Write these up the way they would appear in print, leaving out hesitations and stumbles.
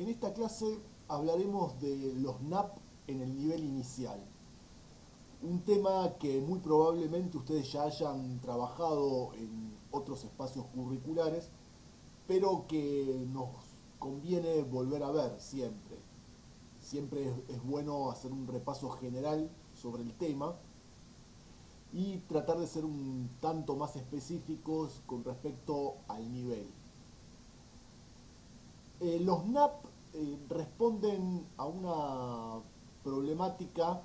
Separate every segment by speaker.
Speaker 1: En esta clase hablaremos de los NAP en el nivel inicial, un tema que muy probablemente ustedes ya hayan trabajado en otros espacios curriculares, pero que nos conviene volver a ver siempre. Siempre es bueno hacer un repaso general sobre el tema y tratar de ser un tanto más específicos con respecto al nivel. Los NAP responden a una problemática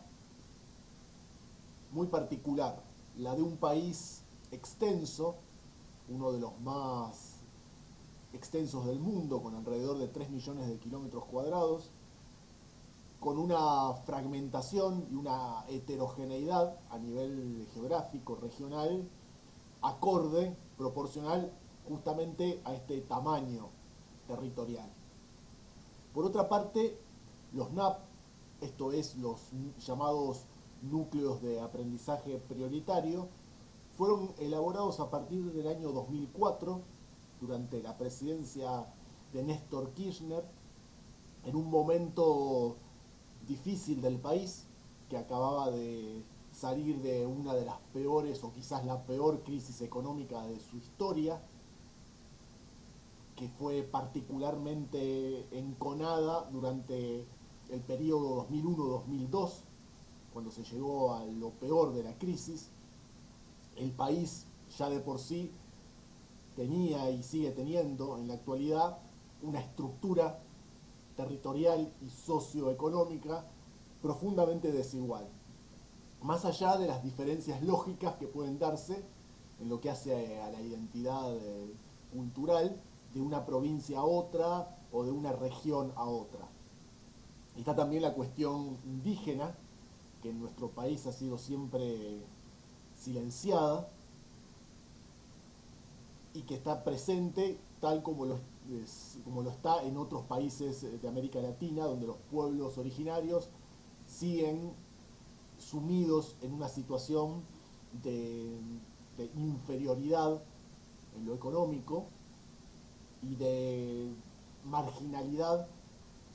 Speaker 1: muy particular, la de un país extenso, uno de los más extensos del mundo, con alrededor de 3 millones de kilómetros cuadrados, con una fragmentación y una heterogeneidad a nivel geográfico, regional, acorde, proporcional justamente a este tamaño territorial. Por otra parte, los NAP, esto es los llamados núcleos de aprendizaje prioritario, fueron elaborados a partir del año 2004, durante la presidencia de Néstor Kirchner, en un momento difícil del país, que acababa de salir de una de las peores o quizás la peor crisis económica de su historia, que fue particularmente enconada durante el periodo 2001-2002, cuando se llegó a lo peor de la crisis. El país ya de por sí tenía y sigue teniendo en la actualidad una estructura territorial y socioeconómica profundamente desigual, más allá de las diferencias lógicas que pueden darse en lo que hace a la identidad cultural de una provincia a otra o de una región a otra. Está también la cuestión indígena, que en nuestro país ha sido siempre silenciada y que está presente tal como lo está en otros países de América Latina, donde los pueblos originarios siguen sumidos en una situación de, de inferioridad en lo económico y de marginalidad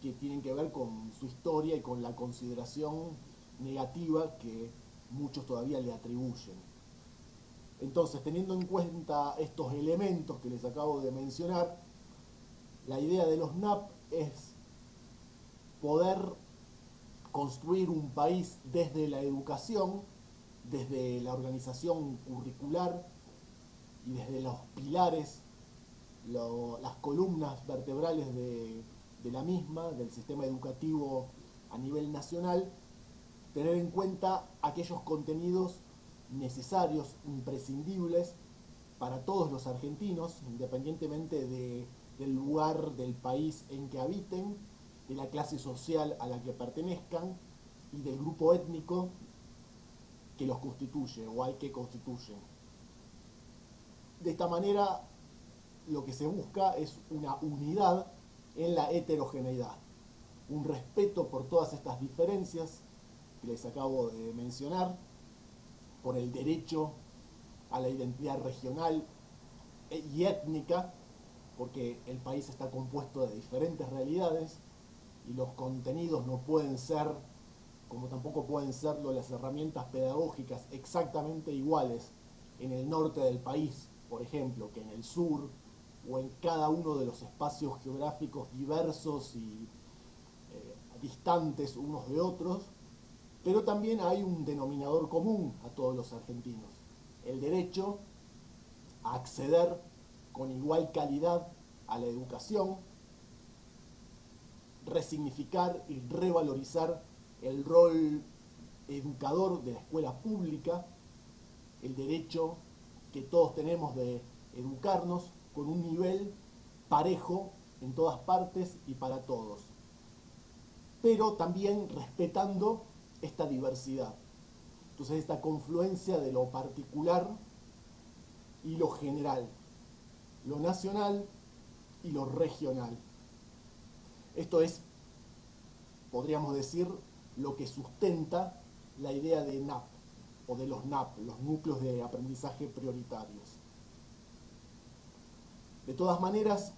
Speaker 1: que tienen que ver con su historia y con la consideración negativa que muchos todavía le atribuyen. Entonces, teniendo en cuenta estos elementos que les acabo de mencionar, la idea de los NAP es poder construir un país desde la educación, desde la organización curricular y desde los pilares, las columnas vertebrales de la misma, del sistema educativo a nivel nacional, tener en cuenta aquellos contenidos necesarios, imprescindibles para todos los argentinos, independientemente del lugar del país en que habiten, de la clase social a la que pertenezcan y del grupo étnico que los constituye o al que constituyen. De esta manera, lo que se busca es una unidad en la heterogeneidad, un respeto por todas estas diferencias que les acabo de mencionar, por el derecho a la identidad regional y étnica, porque el país está compuesto de diferentes realidades y los contenidos no pueden ser, como tampoco pueden serlo las herramientas pedagógicas, exactamente iguales en el norte del país, por ejemplo, que en el sur, o en cada uno de los espacios geográficos diversos y distantes unos de otros, pero también hay un denominador común a todos los argentinos: el derecho a acceder con igual calidad a la educación, resignificar y revalorizar el rol educador de la escuela pública, el derecho que todos tenemos de educarnos con un nivel parejo en todas partes y para todos, pero también respetando esta diversidad. Entonces, esta confluencia de lo particular y lo general, lo nacional y lo regional. Esto es, podríamos decir, lo que sustenta la idea de NAP o de los NAP, los núcleos de aprendizaje prioritarios. De todas maneras,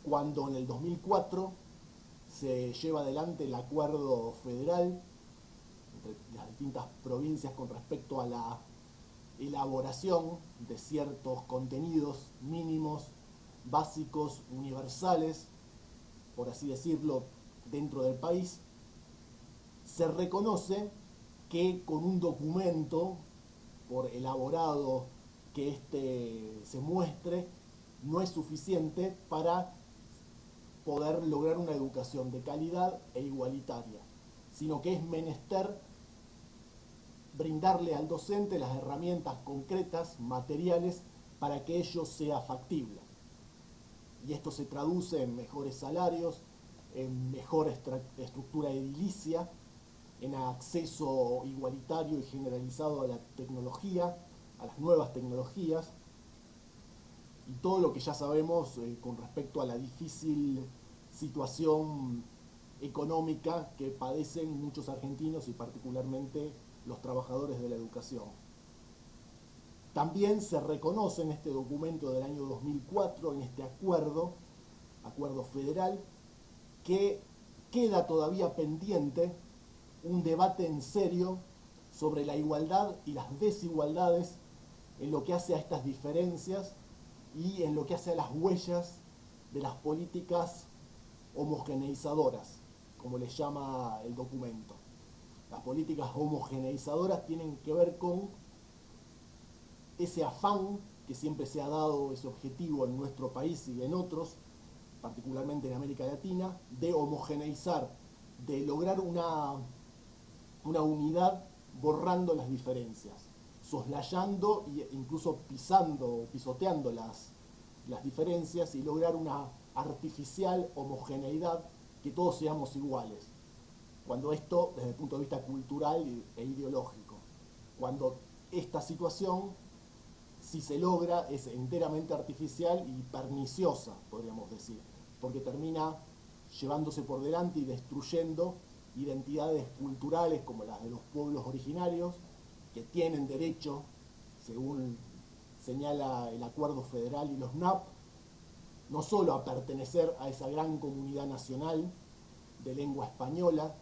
Speaker 1: cuando en el 2004 se lleva adelante el acuerdo federal entre las distintas provincias con respecto a la elaboración de ciertos contenidos mínimos, básicos, universales, por así decirlo, dentro del país. Se reconoce que con un documento, por elaborado que éste se muestre, no es suficiente para poder lograr una educación de calidad e igualitaria, sino que es menester brindarle al docente las herramientas concretas, materiales, para que ello sea factible. Y esto se traduce en mejores salarios, en mejor estructura edilicia, en acceso igualitario y generalizado a la tecnología, a las nuevas tecnologías, y todo lo que ya sabemos con respecto a la difícil situación económica que padecen muchos argentinos y particularmente los trabajadores de la educación. También se reconoce en este documento del año 2004, en este acuerdo federal, que queda todavía pendiente un debate en serio sobre la igualdad y las desigualdades en lo que hace a estas diferencias y en lo que hace a las huellas de las políticas homogeneizadoras, como les llama el documento. Las políticas homogeneizadoras tienen que ver con ese afán que siempre se ha dado, ese objetivo en nuestro país y en otros, particularmente en América Latina, de homogeneizar, de lograr una unidad borrando las diferencias, soslayando e incluso pisoteando las diferencias y lograr una artificial homogeneidad, que todos seamos iguales. Cuando esto, desde el punto de vista cultural e ideológico, cuando esta situación, si se logra, es enteramente artificial y perniciosa, podríamos decir, porque termina llevándose por delante y destruyendo identidades culturales como las de los pueblos originarios, que tienen derecho, según señala el Acuerdo Federal y los NAP, no solo a pertenecer a esa gran comunidad nacional de lengua española,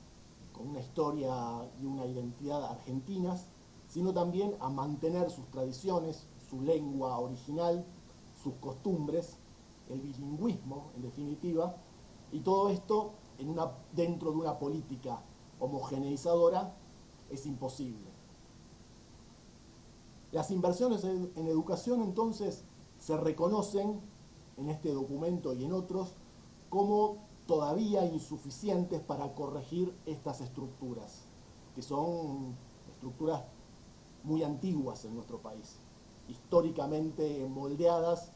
Speaker 1: con una historia y una identidad argentinas, sino también a mantener sus tradiciones, su lengua original, sus costumbres, el bilingüismo, en definitiva, y todo esto dentro de una política homogeneizadora es imposible. Las inversiones en educación, entonces, se reconocen en este documento y en otros como todavía insuficientes para corregir estas estructuras, que son estructuras muy antiguas en nuestro país, históricamente moldeadas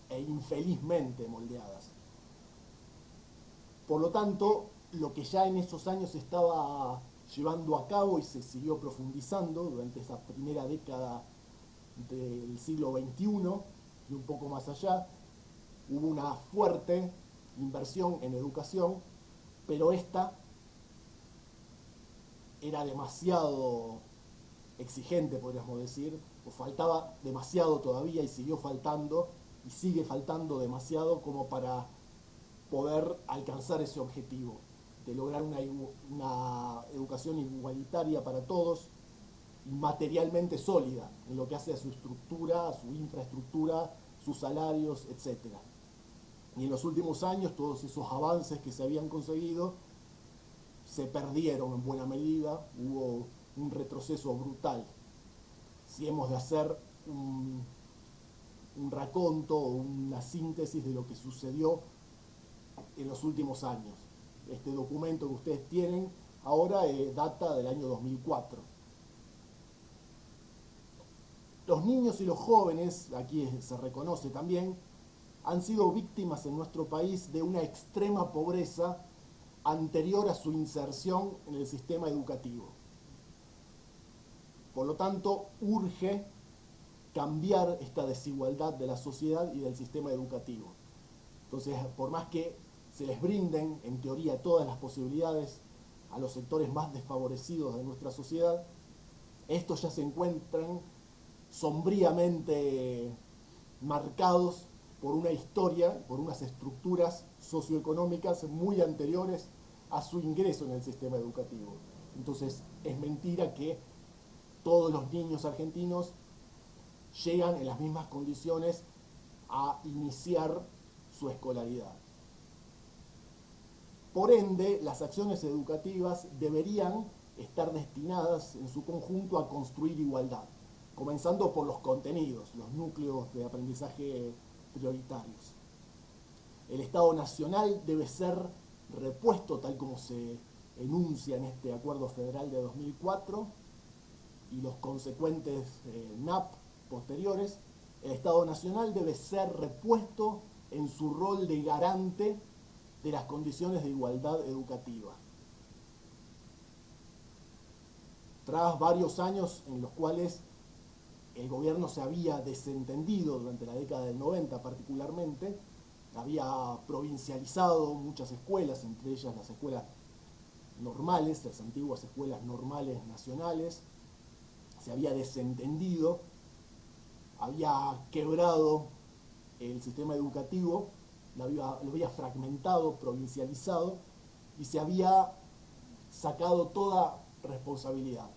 Speaker 1: e infelizmente moldeadas. Por lo tanto, lo que ya en esos años se estaba llevando a cabo y se siguió profundizando durante esa primera década del siglo XXI y un poco más allá, hubo una fuerte inversión en educación, pero esta era demasiado exigente, podríamos decir, o faltaba demasiado todavía y siguió faltando, y sigue faltando demasiado como para poder alcanzar ese objetivo, de lograr una educación igualitaria para todos y materialmente sólida en lo que hace a su estructura, a su infraestructura, sus salarios, etc. Y en los últimos años todos esos avances que se habían conseguido se perdieron en buena medida, hubo un retroceso brutal. Si hemos de hacer un raconto o una síntesis de lo que sucedió en los últimos años. Este documento que ustedes tienen ahora data del año 2004. Los niños y los jóvenes, aquí se reconoce también, han sido víctimas en nuestro país de una extrema pobreza anterior a su inserción en el sistema educativo. Por lo tanto, urge cambiar esta desigualdad de la sociedad y del sistema educativo. Entonces, por más que se les brinden, en teoría, todas las posibilidades a los sectores más desfavorecidos de nuestra sociedad, estos ya se encuentran sombríamente marcados por una historia, por unas estructuras socioeconómicas muy anteriores a su ingreso en el sistema educativo. Entonces, es mentira que todos los niños argentinos llegan en las mismas condiciones a iniciar su escolaridad. Por ende, las acciones educativas deberían estar destinadas en su conjunto a construir igualdad, comenzando por los contenidos, los núcleos de aprendizaje prioritarios. El Estado Nacional debe ser repuesto tal como se enuncia en este Acuerdo Federal de 2004 y los consecuentes NAP posteriores. El Estado Nacional debe ser repuesto en su rol de garante de las condiciones de igualdad educativa. Tras varios años en los cuales el gobierno se había desentendido durante la década del 90 particularmente, había provincializado muchas escuelas, entre ellas las escuelas normales, las antiguas escuelas normales nacionales, se había desentendido, había quebrado el sistema educativo, lo había fragmentado, provincializado y se había sacado toda responsabilidad,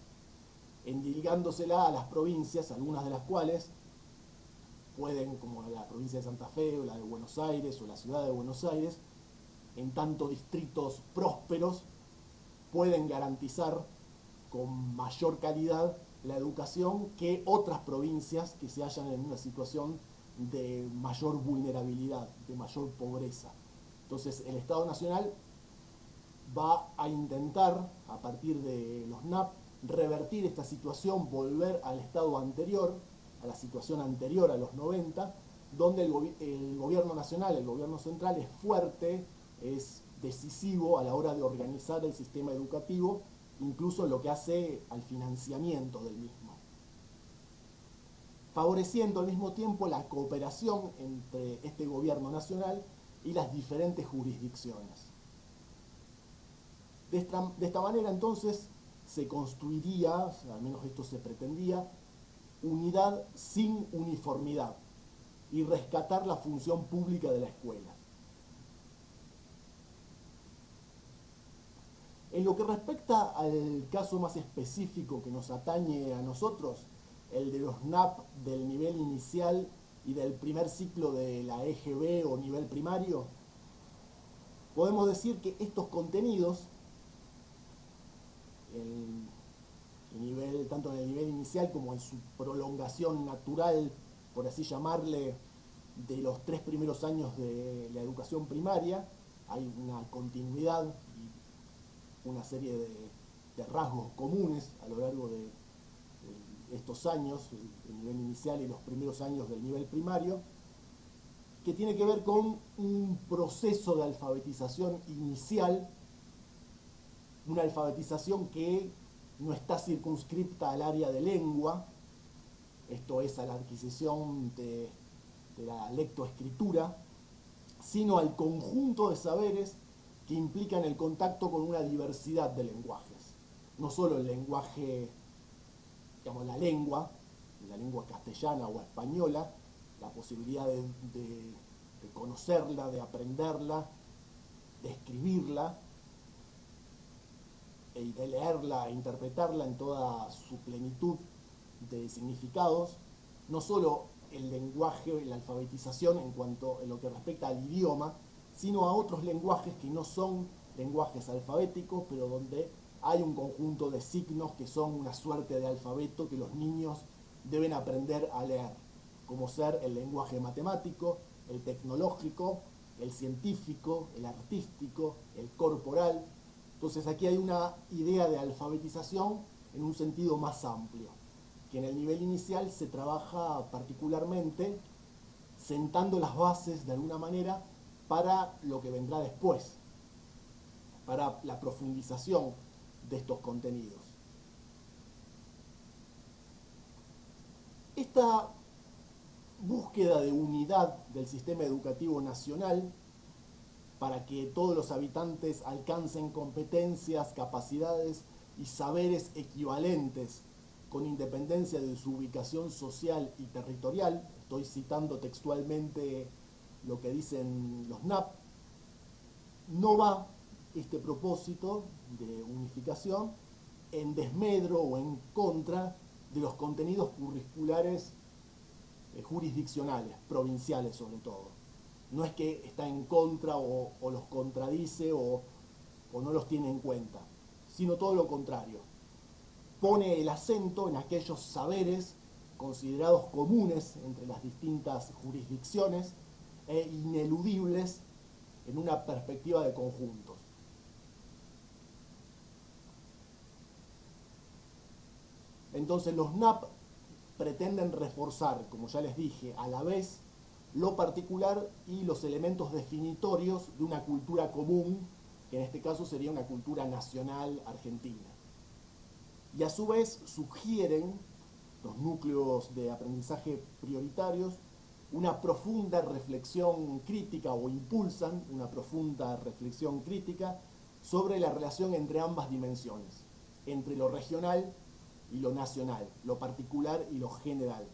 Speaker 1: endilgándosela a las provincias, algunas de las cuales pueden, como la provincia de Santa Fe o la de Buenos Aires o la ciudad de Buenos Aires, en tanto distritos prósperos, pueden garantizar con mayor calidad la educación que otras provincias que se hallan en una situación de mayor vulnerabilidad, de mayor pobreza. Entonces el Estado Nacional va a intentar, a partir de los NAP, revertir esta situación, volver al estado anterior, a la situación anterior a los 90, donde el gobierno nacional, el gobierno central es fuerte, es decisivo a la hora de organizar el sistema educativo, incluso en lo que hace al financiamiento del mismo, favoreciendo al mismo tiempo la cooperación entre este gobierno nacional y las diferentes jurisdicciones. De esta manera entonces se construiría, o sea, al menos esto se pretendía, unidad sin uniformidad y rescatar la función pública de la escuela. En lo que respecta al caso más específico que nos atañe a nosotros, el de los NAP del nivel inicial y del primer ciclo de la EGB o nivel primario, podemos decir que estos contenidos, tanto en el nivel inicial como en su prolongación natural, por así llamarle, de los 3 primeros años de la educación primaria, hay una continuidad y una serie de rasgos comunes a lo largo de estos años, el nivel inicial y los primeros años del nivel primario, que tiene que ver con un proceso de alfabetización inicial, una alfabetización que no está circunscripta al área de lengua, esto es a la adquisición de la lectoescritura, sino al conjunto de saberes que implican el contacto con una diversidad de lenguajes. No solo el lenguaje, digamos, la lengua castellana o española, la posibilidad de conocerla, de aprenderla, de escribirla, y de leerla e interpretarla en toda su plenitud de significados, no solo el lenguaje, la alfabetización en cuanto en lo que respecta al idioma, sino a otros lenguajes que no son lenguajes alfabéticos, pero donde hay un conjunto de signos que son una suerte de alfabeto que los niños deben aprender a leer, como ser el lenguaje matemático, el tecnológico, el científico, el artístico, el corporal. Entonces aquí hay una idea de alfabetización en un sentido más amplio, que en el nivel inicial se trabaja particularmente sentando las bases de alguna manera para lo que vendrá después, para la profundización de estos contenidos. Esta búsqueda de unidad del sistema educativo nacional para que todos los habitantes alcancen competencias, capacidades y saberes equivalentes con independencia de su ubicación social y territorial. Estoy citando textualmente lo que dicen los NAP, no va este propósito de unificación en desmedro o en contra de los contenidos curriculares jurisdiccionales, provinciales sobre todo. No es que está en contra o los contradice o no los tiene en cuenta, sino todo lo contrario. Pone el acento en aquellos saberes considerados comunes entre las distintas jurisdicciones e ineludibles en una perspectiva de conjuntos. Entonces los NAP pretenden reforzar, como ya les dije, a la vez lo particular y los elementos definitorios de una cultura común, que en este caso sería una cultura nacional argentina. Y a su vez sugieren los núcleos de aprendizaje prioritarios una profunda reflexión crítica o impulsan una profunda reflexión crítica sobre la relación entre ambas dimensiones, entre lo regional y lo nacional, lo particular y lo general,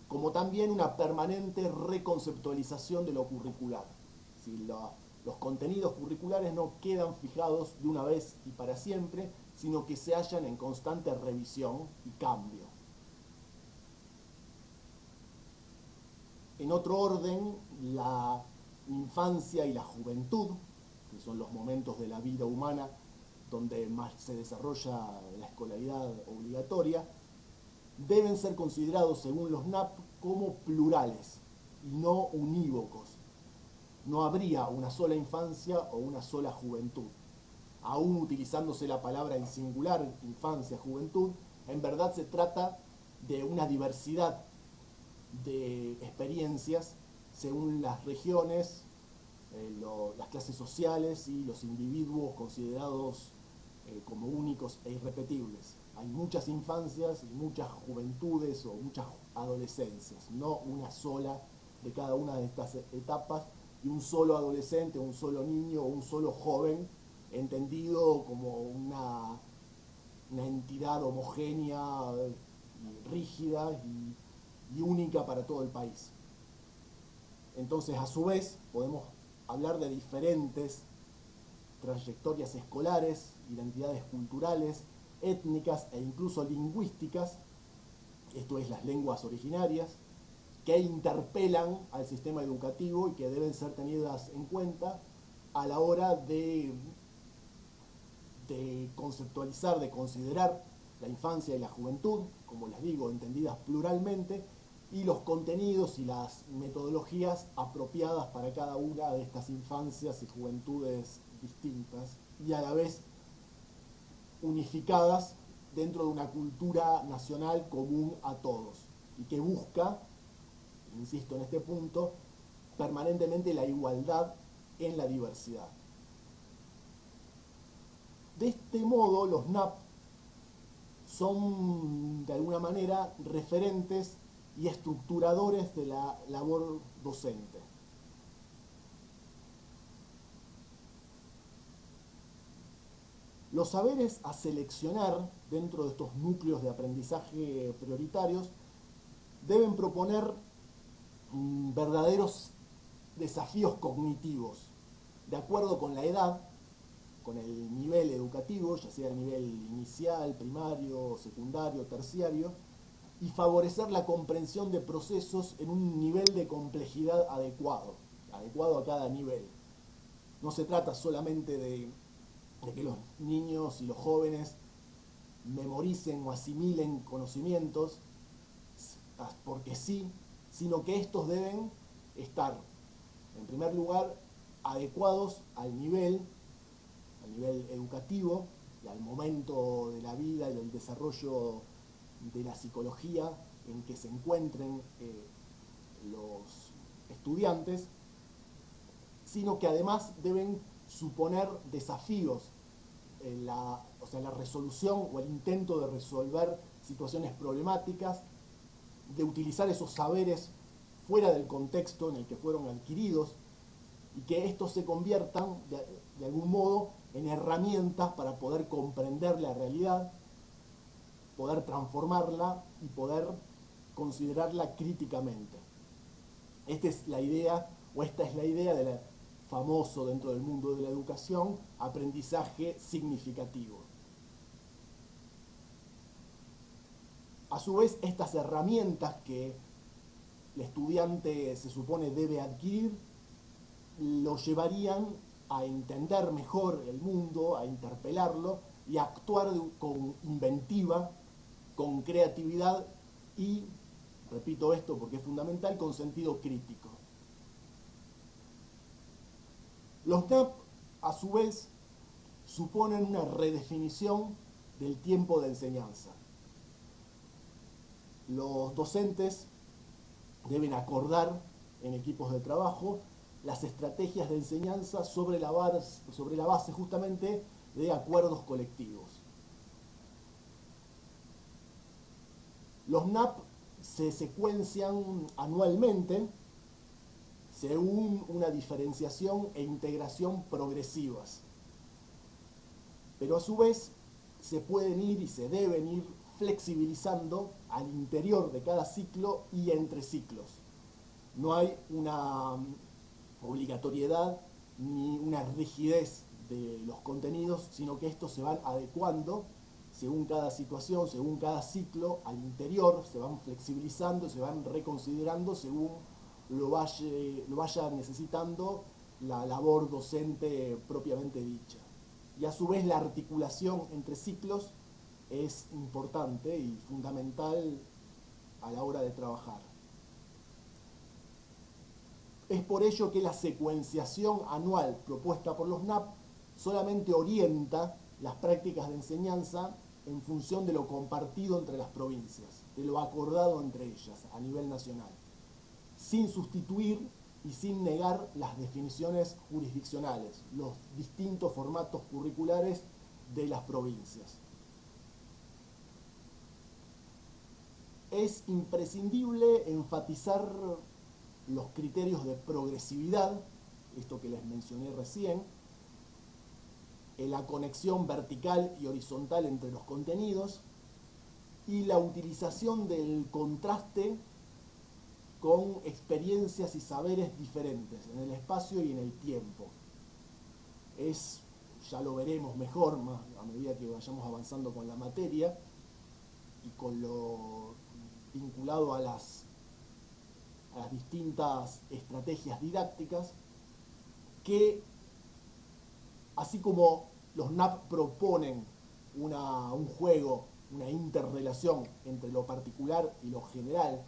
Speaker 1: como también una permanente reconceptualización de lo curricular. Si los contenidos curriculares no quedan fijados de una vez y para siempre, sino que se hallan en constante revisión y cambio. En otro orden, la infancia y la juventud, que son los momentos de la vida humana donde más se desarrolla la escolaridad obligatoria, deben ser considerados, según los NAP, como plurales y no unívocos. No habría una sola infancia o una sola juventud. Aún utilizándose la palabra en singular, infancia, juventud, en verdad se trata de una diversidad de experiencias según las regiones, las clases sociales y los individuos considerados como únicos e irrepetibles. Hay muchas infancias y muchas juventudes o muchas adolescencias, no una sola de cada una de estas etapas y un solo adolescente, un solo niño o un solo joven entendido como una entidad homogénea y rígida y única para todo el país. Entonces, a su vez, podemos hablar de diferentes trayectorias escolares, identidades culturales, étnicas e incluso lingüísticas, esto es las lenguas originarias, que interpelan al sistema educativo y que deben ser tenidas en cuenta a la hora de conceptualizar, de considerar la infancia y la juventud, como les digo, entendidas pluralmente, y los contenidos y las metodologías apropiadas para cada una de estas infancias y juventudes distintas y a la vez unificadas dentro de una cultura nacional común a todos y que busca, insisto en este punto, permanentemente la igualdad en la diversidad. De este modo, los NAP son de alguna manera referentes y estructuradores de la labor docente. Los saberes a seleccionar dentro de estos núcleos de aprendizaje prioritarios deben proponer verdaderos desafíos cognitivos, de acuerdo con la edad, con el nivel educativo, ya sea el nivel inicial, primario, secundario, terciario, y favorecer la comprensión de procesos en un nivel de complejidad adecuado a cada nivel. No se trata solamente de que los niños y los jóvenes memoricen o asimilen conocimientos porque sí, sino que estos deben estar, en primer lugar, adecuados al nivel educativo y al momento de la vida y del desarrollo de la psicología en que se encuentren los estudiantes, sino que además deben suponer desafíos en la resolución o el intento de resolver situaciones problemáticas, de utilizar esos saberes fuera del contexto en el que fueron adquiridos y que estos se conviertan de algún modo en herramientas para poder comprender la realidad, poder transformarla y poder considerarla críticamente. Esta es la idea, o esta es la idea del famoso dentro del mundo de la educación aprendizaje significativo. A su vez, estas herramientas que el estudiante se supone debe adquirir, lo llevarían a entender mejor el mundo, a interpelarlo y a actuar con inventiva, con creatividad y, repito esto porque es fundamental, con sentido crítico. Los NAP, a su vez, suponen una redefinición del tiempo de enseñanza. Los docentes deben acordar en equipos de trabajo las estrategias de enseñanza sobre la base justamente de acuerdos colectivos. Los NAP se secuencian anualmente según una diferenciación e integración progresivas, pero a su vez se pueden ir y se deben ir flexibilizando al interior de cada ciclo y entre ciclos. No hay una obligatoriedad ni una rigidez de los contenidos, sino que estos se van adecuando según cada situación, según cada ciclo, al interior, se van flexibilizando, se van reconsiderando según lo vaya necesitando la labor docente propiamente dicha. Y a su vez la articulación entre ciclos es importante y fundamental a la hora de trabajar. Es por ello que la secuenciación anual propuesta por los NAP solamente orienta las prácticas de enseñanza en función de lo compartido entre las provincias, de lo acordado entre ellas a nivel nacional, sin sustituir y sin negar las definiciones jurisdiccionales, los distintos formatos curriculares de las provincias. Es imprescindible enfatizar los criterios de progresividad, esto que les mencioné recién, la conexión vertical y horizontal entre los contenidos y la utilización del contraste con experiencias y saberes diferentes en el espacio y en el tiempo. Ya lo veremos mejor más a medida que vayamos avanzando con la materia y con lo vinculado a las distintas estrategias didácticas, que así como los NAP proponen un juego, una interrelación entre lo particular y lo general,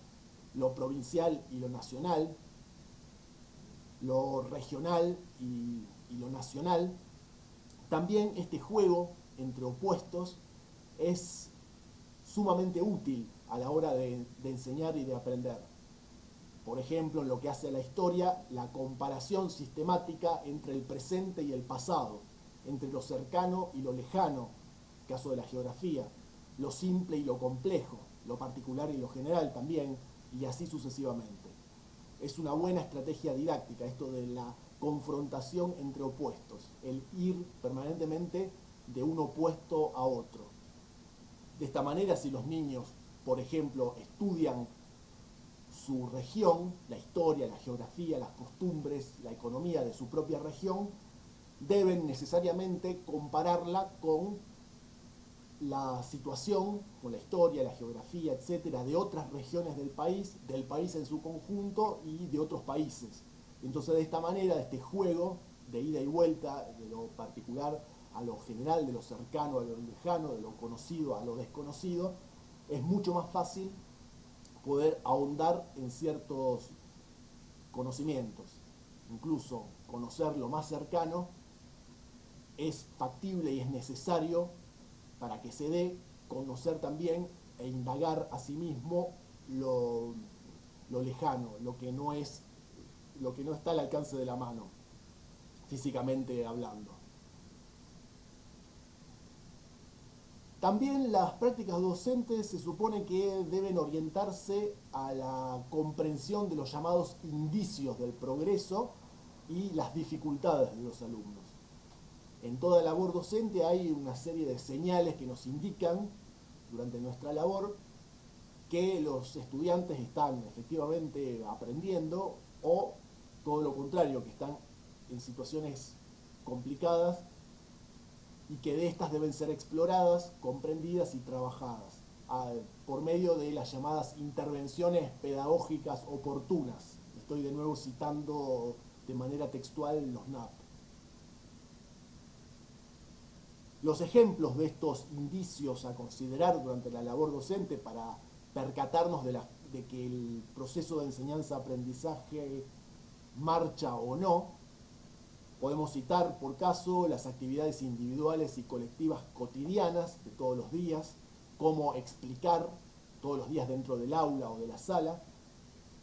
Speaker 1: lo provincial y lo nacional, lo regional y lo nacional, también este juego entre opuestos es sumamente útil a la hora de enseñar y de aprender. Por ejemplo, en lo que hace a la historia, la comparación sistemática entre el presente y el pasado, entre lo cercano y lo lejano, caso de la geografía, lo simple y lo complejo, lo particular y lo general también, y así sucesivamente. Es una buena estrategia didáctica esto de la confrontación entre opuestos, el ir permanentemente de un opuesto a otro. De esta manera, si los niños, por ejemplo, estudian su región, la historia, la geografía, las costumbres, la economía de su propia región, deben necesariamente compararla con la situación, con la historia, la geografía, etcétera, de otras regiones del país en su conjunto y de otros países. Entonces, de esta manera, de este juego de ida y vuelta, de lo particular a lo general, de lo cercano a lo lejano, de lo conocido a lo desconocido, es mucho más fácil poder ahondar en ciertos conocimientos. Incluso conocer lo más cercano es factible y es necesario para que se dé conocer también e indagar a sí mismo lo lejano, lo que no está al alcance de la mano, físicamente hablando. También las prácticas docentes se supone que deben orientarse a la comprensión de los llamados indicios del progreso y las dificultades de los alumnos. En toda labor docente hay una serie de señales que nos indican durante nuestra labor que los estudiantes están efectivamente aprendiendo o todo lo contrario, que están en situaciones complicadas y que de estas deben ser exploradas, comprendidas y trabajadas por medio de las llamadas intervenciones pedagógicas oportunas. Estoy de nuevo citando de manera textual los NAP. Los ejemplos de estos indicios a considerar durante la labor docente para percatarnos de que el proceso de enseñanza-aprendizaje marcha o no, podemos citar por caso las actividades individuales y colectivas cotidianas de todos los días, cómo explicar todos los días dentro del aula o de la sala,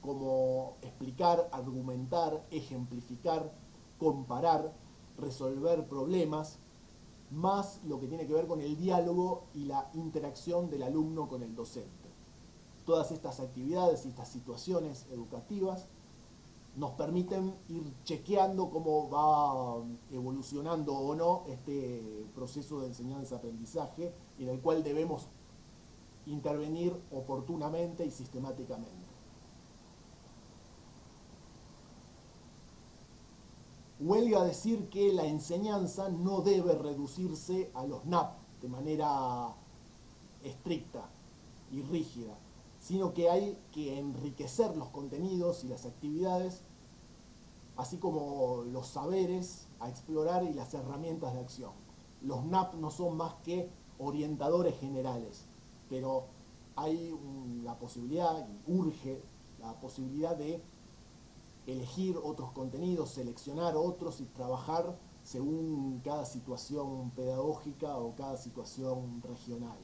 Speaker 1: cómo explicar, argumentar, ejemplificar, comparar, resolver problemas, más lo que tiene que ver con el diálogo y la interacción del alumno con el docente. Todas estas actividades y estas situaciones educativas nos permiten ir chequeando cómo va evolucionando o no este proceso de enseñanza-aprendizaje y en el cual debemos intervenir oportunamente y sistemáticamente. Huelga decir que la enseñanza no debe reducirse a los NAP de manera estricta y rígida, sino que hay que enriquecer los contenidos y las actividades, así como los saberes a explorar y las herramientas de acción. Los NAP no son más que orientadores generales, pero hay la posibilidad, y urge la posibilidad de elegir otros contenidos, seleccionar otros y trabajar según cada situación pedagógica o cada situación regional.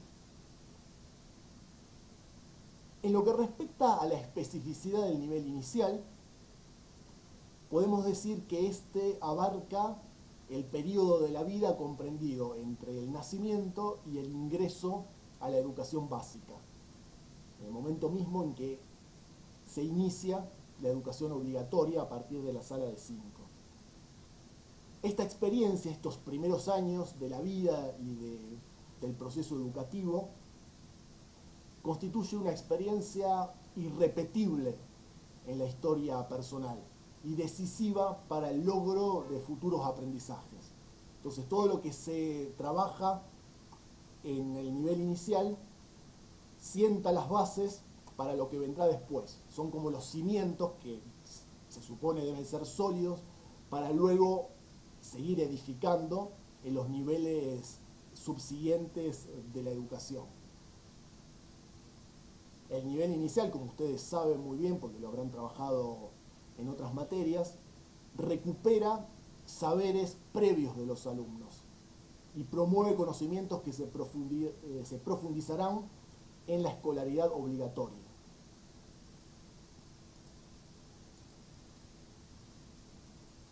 Speaker 1: En lo que respecta a la especificidad del nivel inicial, podemos decir que este abarca el periodo de la vida comprendido entre el nacimiento y el ingreso a la educación básica, en el momento mismo en que se inicia la educación obligatoria a partir de la sala de 5. Esta experiencia, estos primeros años de la vida y del proceso educativo, constituye una experiencia irrepetible en la historia personal y decisiva para el logro de futuros aprendizajes. Entonces, todo lo que se trabaja en el nivel inicial sienta las bases para lo que vendrá después. Son como los cimientos que se supone deben ser sólidos para luego seguir edificando en los niveles subsiguientes de la educación. El nivel inicial, como ustedes saben muy bien, porque lo habrán trabajado en otras materias, recupera saberes previos de los alumnos y promueve conocimientos que se profundizarán en la escolaridad obligatoria.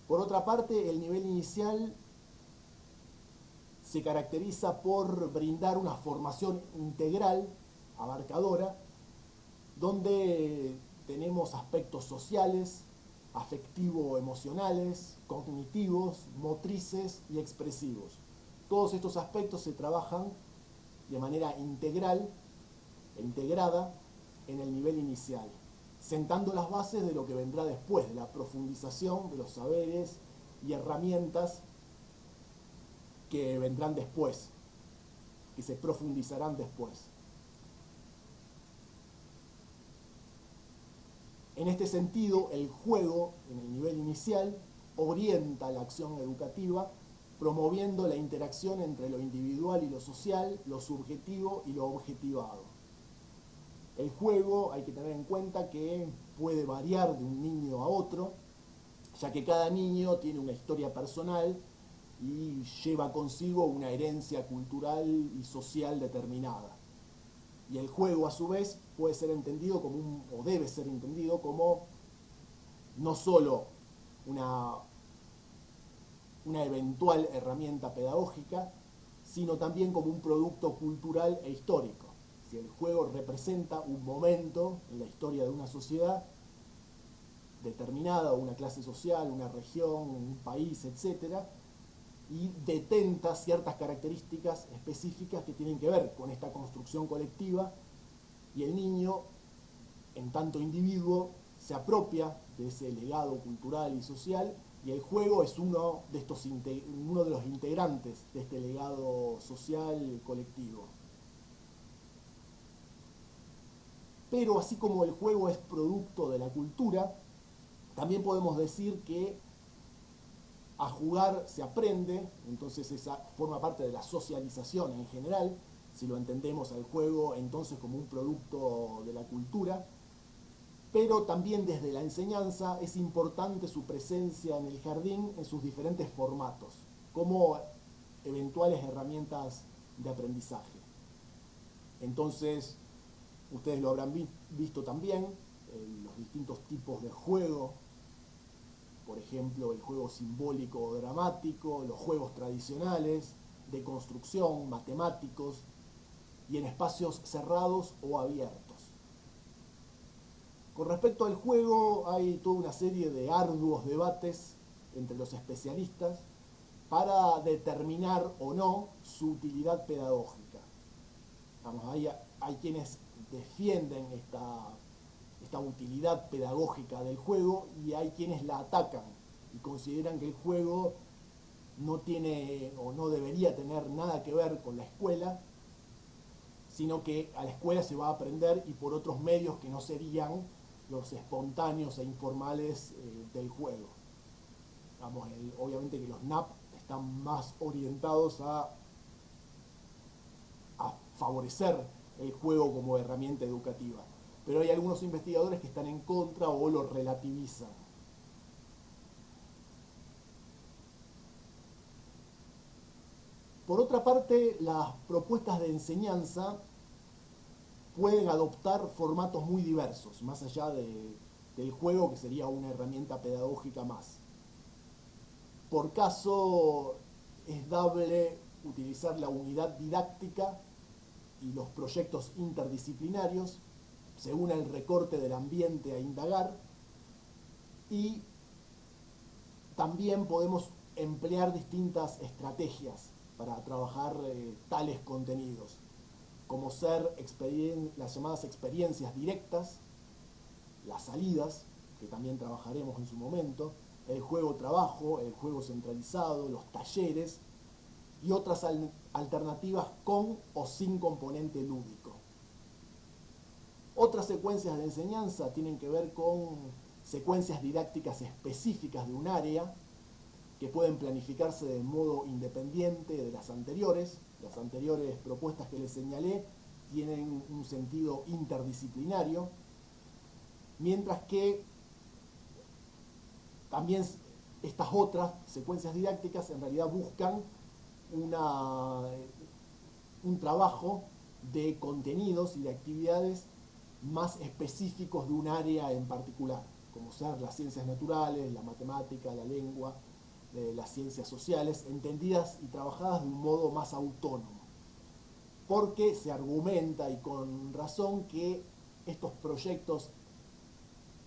Speaker 1: Por otra parte, el nivel inicial se caracteriza por brindar una formación integral, abarcadora, donde tenemos aspectos sociales, afectivo-emocionales, cognitivos, motrices y expresivos. Todos estos aspectos se trabajan de manera integral e integrada en el nivel inicial, sentando las bases de lo que vendrá después, de la profundización de los saberes y herramientas que vendrán después, que se profundizarán después. En este sentido, el juego, en el nivel inicial, orienta la acción educativa, promoviendo la interacción entre lo individual y lo social, lo subjetivo y lo objetivado. El juego hay que tener en cuenta que puede variar de un niño a otro, ya que cada niño tiene una historia personal y lleva consigo una herencia cultural y social determinada. Y el juego, a su vez, puede ser entendido como o debe ser entendido como no solo una eventual herramienta pedagógica, sino también como un producto cultural e histórico. Si el juego representa un momento en la historia de una sociedad determinada, una clase social, una región, un país, etc., y detenta ciertas características específicas que tienen que ver con esta construcción colectiva, y el niño, en tanto individuo, se apropia de ese legado cultural y social, y el juego es uno de los integrantes de este legado social colectivo. Pero así como el juego es producto de la cultura, también podemos decir que a jugar se aprende, entonces esa forma parte de la socialización en general, si lo entendemos al juego entonces como un producto de la cultura, pero también desde la enseñanza es importante su presencia en el jardín en sus diferentes formatos, como eventuales herramientas de aprendizaje. Entonces, ustedes lo habrán visto también, los distintos tipos de juego, por ejemplo, el juego simbólico o dramático, los juegos tradicionales, de construcción, matemáticos, y en espacios cerrados o abiertos. Con respecto al juego, hay toda una serie de arduos debates entre los especialistas para determinar o no su utilidad pedagógica. Vamos, hay quienes defienden esta utilidad pedagógica del juego y hay quienes la atacan y consideran que el juego no tiene o no debería tener nada que ver con la escuela, sino que a la escuela se va a aprender y por otros medios que no serían los espontáneos e informales del juego. Vamos, obviamente que los NAP están más orientados a favorecer el juego como herramienta educativa, pero hay algunos investigadores que están en contra o lo relativizan. Por otra parte, las propuestas de enseñanza pueden adoptar formatos muy diversos, más allá del juego, que sería una herramienta pedagógica más. Por caso, es dable utilizar la unidad didáctica y los proyectos interdisciplinarios, según el recorte del ambiente a indagar, y también podemos emplear distintas estrategias para trabajar tales contenidos, como ser las llamadas experiencias directas, las salidas, que también trabajaremos en su momento, el juego-trabajo, el juego centralizado, los talleres y otras alternativas con o sin componente lúdico. Otras secuencias de enseñanza tienen que ver con secuencias didácticas específicas de un área que pueden planificarse de modo independiente de las anteriores. Las anteriores propuestas que les señalé tienen un sentido interdisciplinario, mientras que también estas otras secuencias didácticas en realidad buscan un trabajo de contenidos y de actividades más específicos de un área en particular, como ser las ciencias naturales, la matemática, la lengua, las ciencias sociales, entendidas y trabajadas de un modo más autónomo. Porque se argumenta, y con razón, que estos proyectos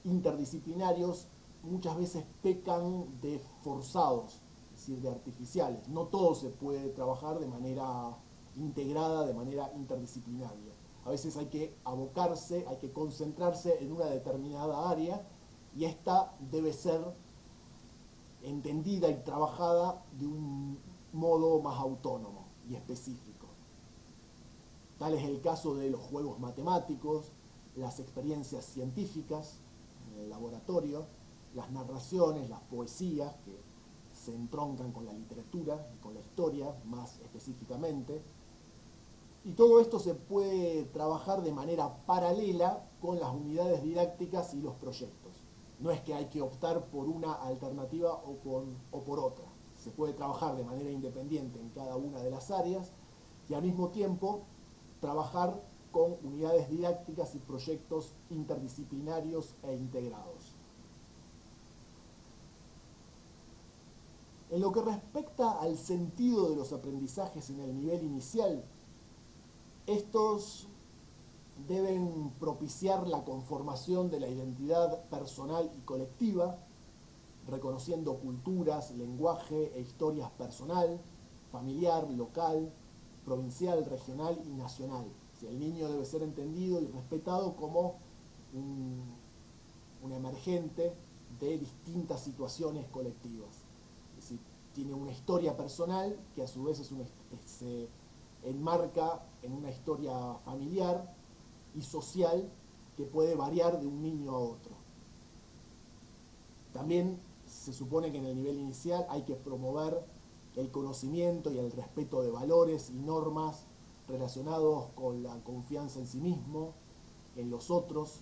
Speaker 1: interdisciplinarios muchas veces pecan de forzados, es decir, de artificiales. No todo se puede trabajar de manera integrada, de manera interdisciplinaria. A veces hay que abocarse, hay que concentrarse en una determinada área y esta debe ser entendida y trabajada de un modo más autónomo y específico. Tal es el caso de los juegos matemáticos, las experiencias científicas en el laboratorio, las narraciones, las poesías que se entroncan con la literatura y con la historia más específicamente. Y todo esto se puede trabajar de manera paralela con las unidades didácticas y los proyectos. No es que hay que optar por una alternativa o por otra. Se puede trabajar de manera independiente en cada una de las áreas y al mismo tiempo trabajar con unidades didácticas y proyectos interdisciplinarios e integrados. En lo que respecta al sentido de los aprendizajes en el nivel inicial, estos deben propiciar la conformación de la identidad personal y colectiva, reconociendo culturas, lenguaje e historias personal, familiar, local, provincial, regional y nacional. O sea, el niño debe ser entendido y respetado como un emergente de distintas situaciones colectivas. Es decir, tiene una historia personal que a su vez se enmarca en una historia familiar y social que puede variar de un niño a otro. También se supone que en el nivel inicial hay que promover el conocimiento y el respeto de valores y normas relacionados con la confianza en sí mismo, en los otros,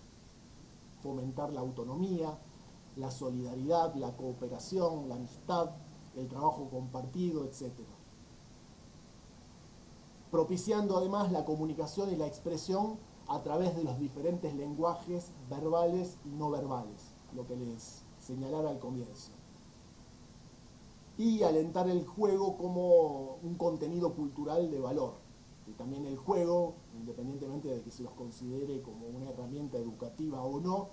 Speaker 1: fomentar la autonomía, la solidaridad, la cooperación, la amistad, el trabajo compartido, etc. Propiciando además la comunicación y la expresión a través de los diferentes lenguajes verbales y no verbales, lo que les señalara al comienzo. Y alentar el juego como un contenido cultural de valor. Y también el juego, independientemente de que se los considere como una herramienta educativa o no,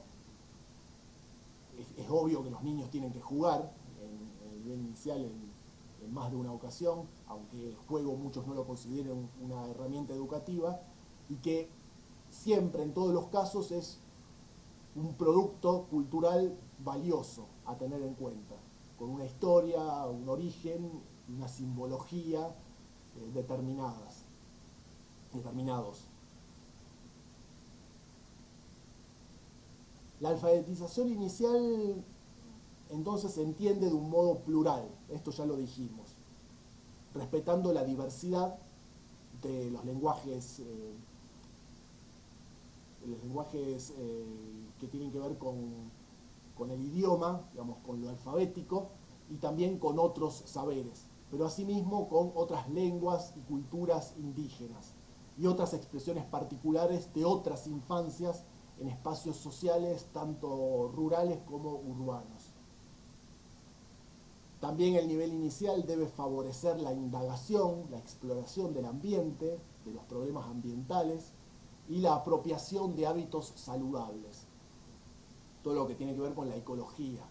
Speaker 1: es obvio que los niños tienen que jugar en el nivel inicial en más de una ocasión, aunque el juego muchos no lo consideren una herramienta educativa, y que siempre, en todos los casos, es un producto cultural valioso a tener en cuenta, con una historia, un origen, una simbología determinados. La alfabetización inicial entonces se entiende de un modo plural, esto ya lo dijimos, respetando la diversidad de los lenguajes que tienen que ver con el idioma, digamos, con lo alfabético, y también con otros saberes, pero asimismo con otras lenguas y culturas indígenas y otras expresiones particulares de otras infancias en espacios sociales tanto rurales como urbanos. También el nivel inicial debe favorecer la indagación, la exploración del ambiente, de los problemas ambientales y la apropiación de hábitos saludables, todo lo que tiene que ver con la ecología.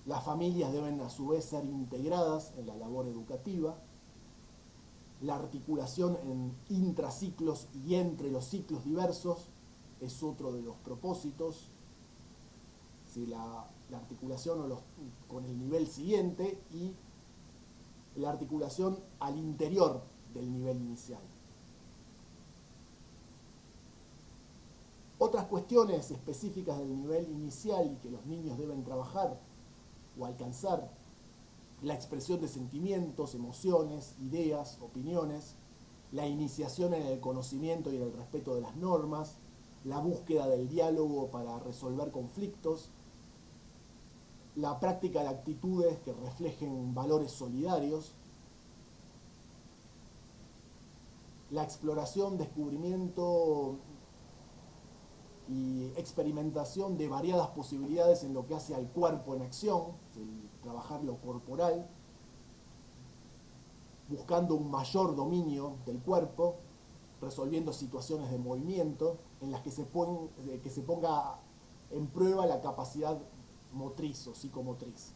Speaker 1: Las familias deben a su vez ser integradas en la labor educativa. La articulación en intraciclos y entre los ciclos diversos es otro de los propósitos. Si la articulación con el nivel siguiente y la articulación al interior del nivel inicial. Otras cuestiones específicas del nivel inicial y que los niños deben trabajar o alcanzar: la expresión de sentimientos, emociones, ideas, opiniones, la iniciación en el conocimiento y en el respeto de las normas, la búsqueda del diálogo para resolver conflictos, la práctica de actitudes que reflejen valores solidarios, la exploración, descubrimiento y experimentación de variadas posibilidades en lo que hace al cuerpo en acción, el trabajar lo corporal, buscando un mayor dominio del cuerpo, resolviendo situaciones de movimiento en las que se ponga en prueba la capacidad motriz o psicomotriz.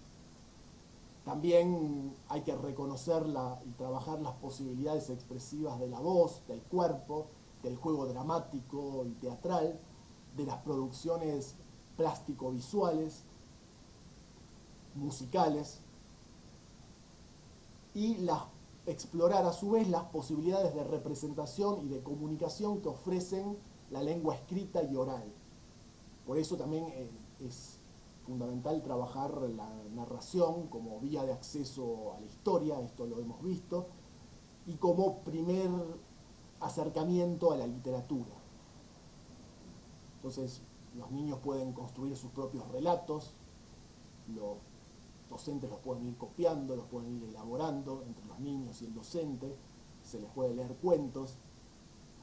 Speaker 1: También hay que reconocer y trabajar las posibilidades expresivas de la voz, del cuerpo, del juego dramático y teatral, de las producciones plástico-visuales, musicales, y explorar a su vez las posibilidades de representación y de comunicación que ofrecen la lengua escrita y oral. Por eso también es fundamental trabajar la narración como vía de acceso a la historia, esto lo hemos visto, y como primer acercamiento a la literatura. Entonces, los niños pueden construir sus propios relatos, los docentes los pueden ir copiando, los pueden ir elaborando entre los niños y el docente, se les puede leer cuentos,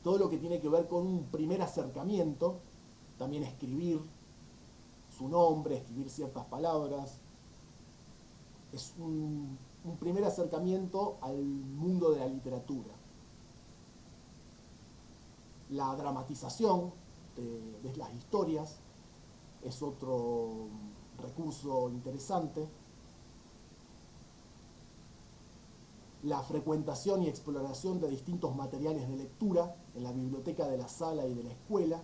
Speaker 1: todo lo que tiene que ver con un primer acercamiento, también escribir su nombre, escribir ciertas palabras, es un primer acercamiento al mundo de la literatura. La dramatización de las historias es otro recurso interesante. La frecuentación y exploración de distintos materiales de lectura en la biblioteca de la sala y de la escuela.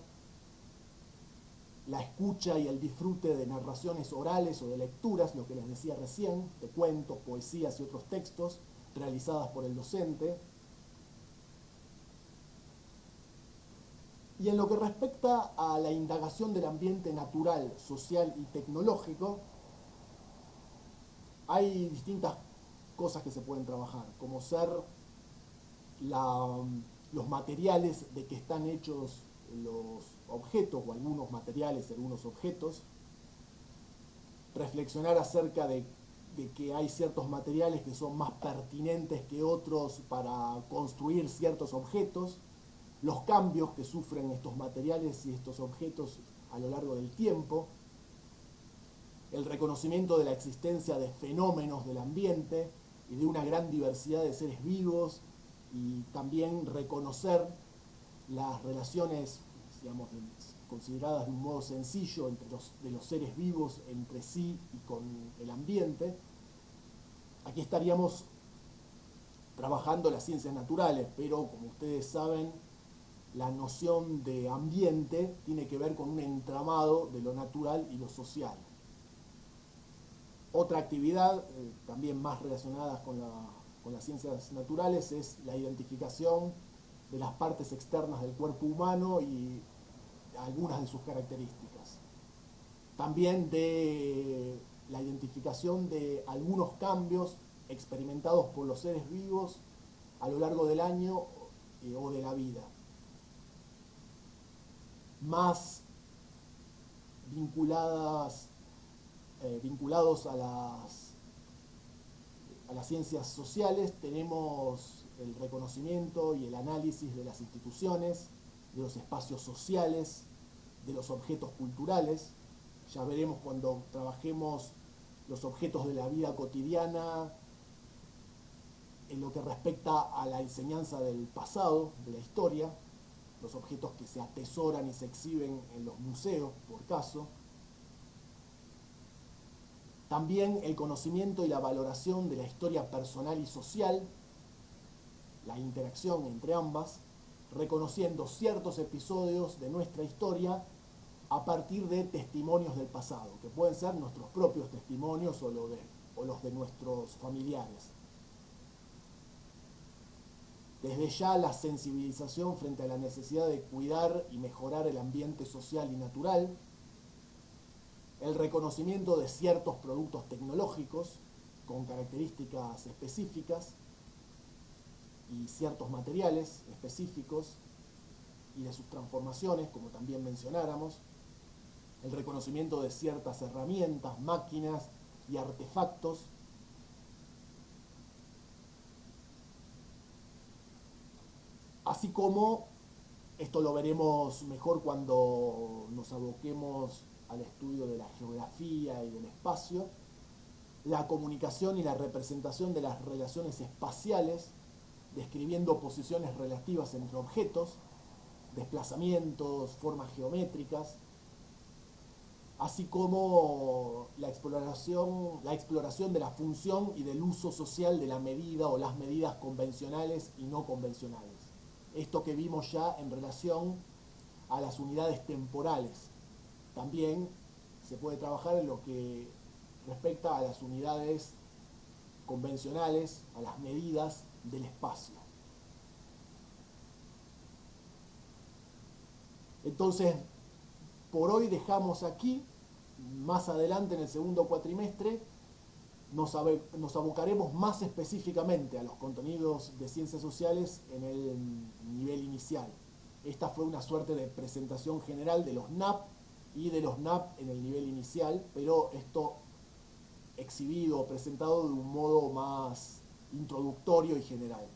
Speaker 1: la escucha y el disfrute de narraciones orales o de lecturas, lo que les decía recién, de cuentos, poesías y otros textos realizadas por el docente. Y en lo que respecta a la indagación del ambiente natural, social y tecnológico, hay distintas cosas que se pueden trabajar, como ser los materiales de que están hechos los objetos, o algunos materiales, algunos objetos, reflexionar acerca de que hay ciertos materiales que son más pertinentes que otros para construir ciertos objetos, los cambios que sufren estos materiales y estos objetos a lo largo del tiempo, el reconocimiento de la existencia de fenómenos del ambiente y de una gran diversidad de seres vivos, y también reconocer las relaciones, digamos, consideradas de un modo sencillo de los seres vivos entre sí y con el ambiente. Aquí estaríamos trabajando las ciencias naturales, pero como ustedes saben, la noción de ambiente tiene que ver con un entramado de lo natural y lo social. Otra actividad, también más relacionada con las ciencias naturales, es la identificación de las partes externas del cuerpo humano y algunas de sus características. También de la identificación de algunos cambios experimentados por los seres vivos a lo largo del año o de la vida. Más vinculados a las ciencias sociales, tenemos el reconocimiento y el análisis de las instituciones, de los espacios sociales, de los objetos culturales. Ya veremos cuando trabajemos los objetos de la vida cotidiana en lo que respecta a la enseñanza del pasado, de la historia, los objetos que se atesoran y se exhiben en los museos, por caso. También el conocimiento y la valoración de la historia personal y social, la interacción entre ambas, reconociendo ciertos episodios de nuestra historia a partir de testimonios del pasado, que pueden ser nuestros propios testimonios o los de nuestros familiares. Desde ya la sensibilización frente a la necesidad de cuidar y mejorar el ambiente social y natural, el reconocimiento de ciertos productos tecnológicos con características específicas y ciertos materiales específicos y de sus transformaciones, como también mencionáramos, el reconocimiento de ciertas herramientas, máquinas y artefactos, así como, esto lo veremos mejor cuando nos aboquemos al estudio de la geografía y del espacio, la comunicación y la representación de las relaciones espaciales, describiendo posiciones relativas entre objetos, desplazamientos, formas geométricas, así como la exploración de la función y del uso social de la medida o las medidas convencionales y no convencionales. Esto que vimos ya en relación a las unidades temporales. También se puede trabajar en lo que respecta a las unidades convencionales, a las medidas del espacio. Entonces, por hoy dejamos aquí. Más adelante, en el segundo cuatrimestre, nos abocaremos más específicamente a los contenidos de ciencias sociales en el nivel inicial. Esta fue una suerte de presentación general de los NAP y de los NAP en el nivel inicial, pero esto exhibido o presentado de un modo más introductorio y general.